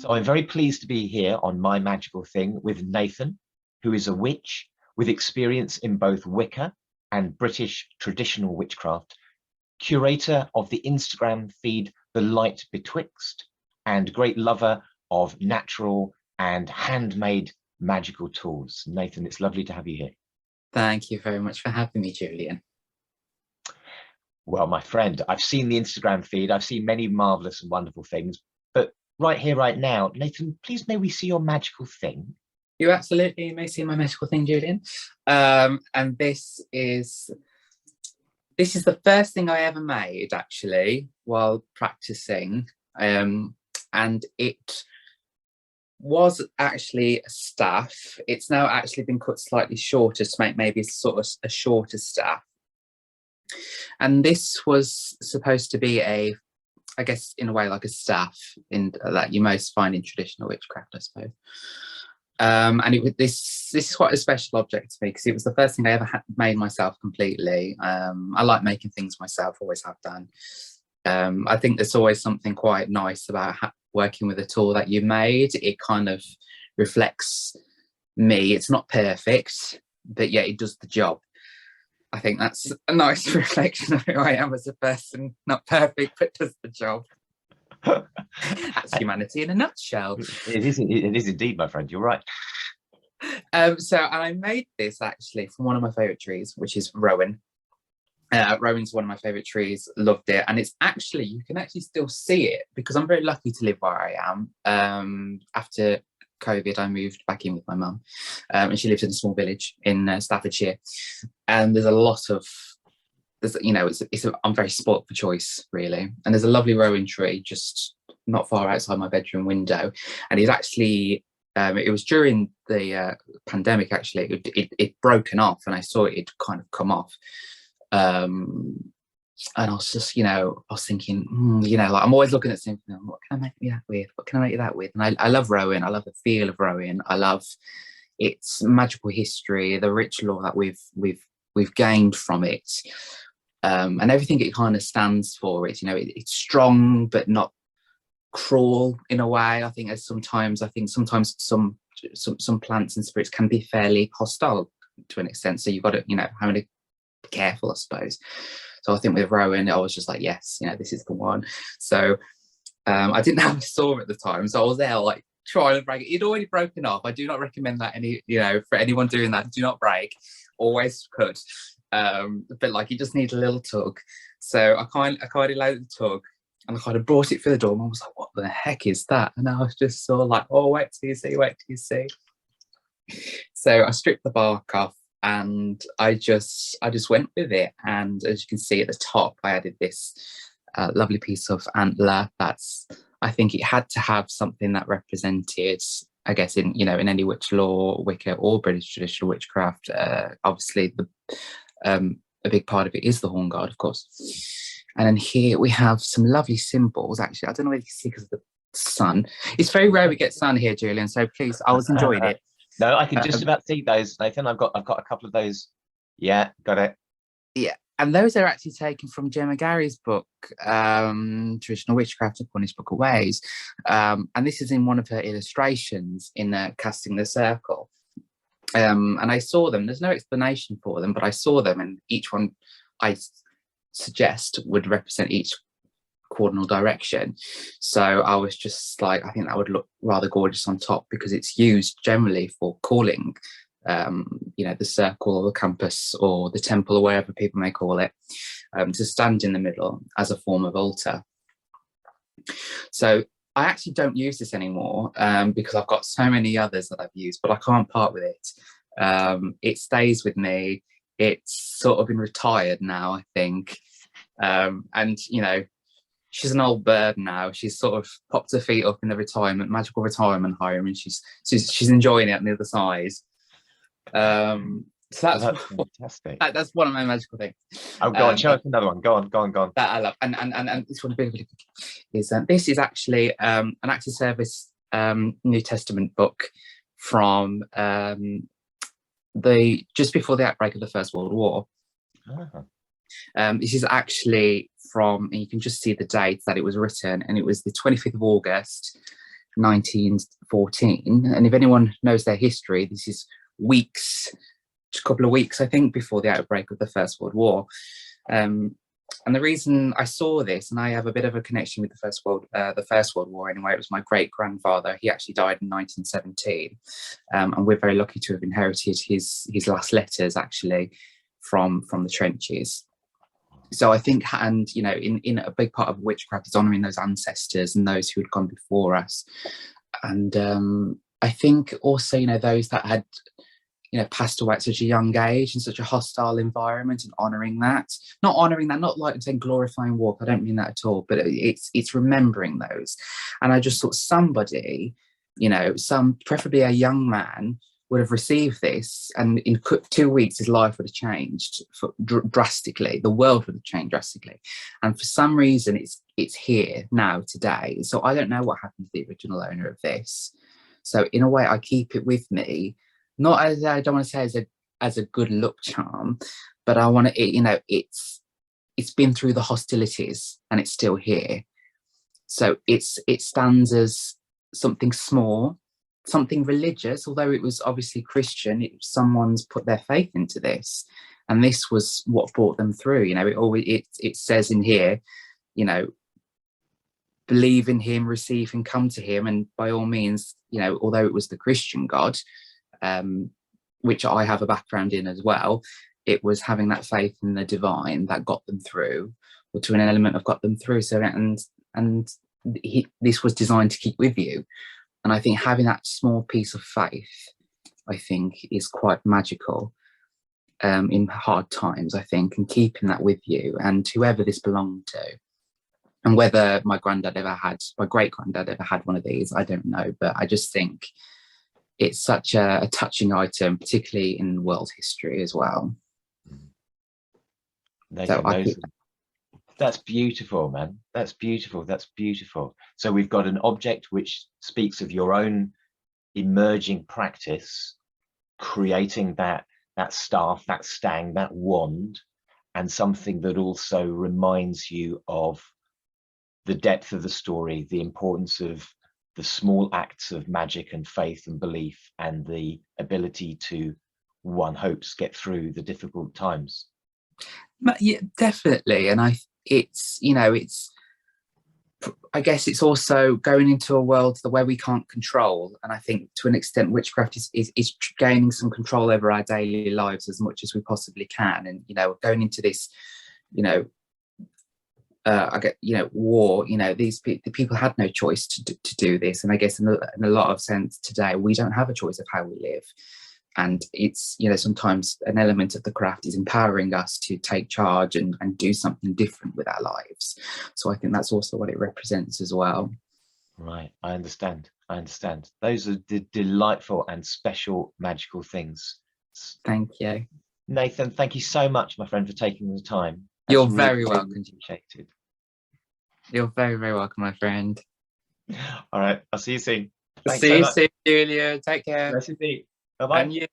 So I'm very pleased to be here on My Magical Thing with Nathan, who is a witch with experience in both Wicca and British traditional witchcraft, curator of the Instagram feed The Light Betwixt, and great lover of natural and handmade magical tools. Nathan, it's lovely to have you here. Thank you very much for having me, Julian. Well, my friend, I've seen the Instagram feed. I've seen many marvelous and wonderful things, but right here, right now, Nathan, please may we see your magical thing? You absolutely may see my magical thing, Julian. And this is the first thing I ever made, actually, while practicing. And it was actually a staff. It's now actually been cut slightly shorter to make maybe sort of a shorter staff. And this was supposed to be I guess in a way like a staff that you most find in traditional witchcraft, I suppose. And this is quite a special object to me because it was the first thing I ever made myself completely. I like making things myself, always have done. I think there's always something quite nice about working with a tool that you made. It kind of reflects me. It's not perfect, but yeah, it does the job. I think that's a nice reflection of who I am as a person. Not perfect, but does the job. That's humanity in a nutshell. It is indeed, my friend. You're right. And I made this actually from one of my favorite trees, which is rowan. Rowan's one of my favorite trees. Loved it, and it's actually, you can actually still see it because I'm very lucky to live where I am. After COVID, I moved back in with my mum, and she lives in a small village in Staffordshire. And there's a lot of, I'm very spoilt for choice, really. And there's a lovely rowan tree just not far outside my bedroom window, and it's actually. It was during the pandemic. Actually, it broken off, and I saw it kind of come off. And I was just, I was thinking, like I'm always looking at something. What can I make that with? What can I make that with? And I love rowan. I love the feel of rowan. I love its magical history, the rich lore that we've gained from it, and everything it kind of stands for. It's strong but not cruel in a way. I think sometimes some plants and spirits can be fairly hostile to an extent. So you've got to, having to be careful, I suppose. So I think with rowan, I was just like, yes, this is the one. So I didn't have a saw at the time, so I was there like trying to break it. It'd already broken off. I do not recommend that for anyone doing that. Do not break. Always cut. But like you just need a little tug. So I kind of allowed the tug. And I kind of brought it through the door, and I was like, what the heck is that? And I was just sort of like, oh, wait till you see. So I stripped the bark off, and I just went with it. And as you can see at the top, I added this lovely piece of antler. I think it had to have something that represented, I guess, in any witch lore, Wicca, or British traditional witchcraft. Obviously, a big part of it is the horn guard, of course. And then here we have some lovely symbols. Actually, I don't know whether you can see because of the sun. It's very rare we get sun here, Julian. So please, I was enjoying it. No, I can just about see those, Nathan. I've got a couple of those. Yeah, got it. Yeah, and those are actually taken from Gemma Gary's book, Traditional Witchcraft, upon his Book of Ways. And this is in one of her illustrations in Casting the Circle. And I saw them. There's no explanation for them, but I saw them, and each one I suggest would represent each cardinal direction. So I was just like, I think that would look rather gorgeous on top, because it's used generally for calling the circle or the compass or the temple or wherever people may call it, to stand in the middle as a form of altar. So I actually don't use this anymore because I've got so many others that I've used, but I can't part with it. It stays with me. It's sort of been retired now, I think. And she's an old bird now. She's sort of popped her feet up in the magical retirement home, and she's enjoying it on the other side. So that's fantastic. That's one of my magical things. Oh, go on, show us another one. Go on. That I love, and this one really is this is actually an active service New Testament book from just before the outbreak of the First World War. This is actually from, and you can just see the date that it was written, and it was the 25th of August, 1914. And if anyone knows their history, this is a couple of weeks, I think, before the outbreak of the First World War. And the reason I saw this, and I have a bit of a connection with the First World War anyway, it was my great grandfather. He actually died in 1917, and we're very lucky to have inherited his last letters actually from the trenches. So I think, and you know, in a big part of witchcraft is honouring those ancestors and those who had gone before us, and I think also, you know, those that had, you know, passed away at such a young age in such a hostile environment, and honouring that, not like saying glorifying war, I don't mean that at all, but it's remembering those. And I just thought somebody, you know, preferably a young man, would have received this, and in 2 weeks his life would have changed drastically. The world would have changed drastically, and for some reason it's here now today. So I don't know what happened to the original owner of this. So in a way, I keep it with me. Not as, I don't want to say as a good luck charm, but I want to, you know, it's been through the hostilities and it's still here. So it stands as something small, something religious, although it was obviously Christian. Someone's put their faith into this, and this was what brought them through. You know, it says in here, you know, believe in him, receive and come to him, and by all means, you know, although it was the Christian God, which I have a background in as well, it was having that faith in the divine that got them through, or to an element of got them through. So, this was designed to keep with you. And I think having that small piece of faith, I think, is quite magical in hard times, I think, and keeping that with you and whoever this belonged to. And whether my great granddad ever had one of these, I don't know, but I just think it's such a touching item, particularly in world history as well. That's beautiful, man. That's beautiful. That's beautiful. So we've got an object which speaks of your own emerging practice, creating that staff, that stang, that wand, and something that also reminds you of the depth of the story, the importance of the small acts of magic and faith and belief, and the ability to, one hopes, get through the difficult times. Yeah, definitely. And I guess it's also going into a world where we can't control. And I think to an extent, witchcraft is gaining some control over our daily lives as much as we possibly can. And, you know, going into this, you know, war, you know, the people had no choice to do this. And I guess in a lot of sense today, we don't have a choice of how we live. And it's, you know, sometimes an element of the craft is empowering us to take charge and do something different with our lives. So I think that's also what it represents as well. Right, I understand. Those are delightful and special magical things. Thank you, Nathan. Thank you so much, my friend, for taking the time. You're very welcome. Appreciated. You're very, very welcome, my friend. All right, I'll see you soon. See you soon, Julia. Take care. Bye-bye. And you.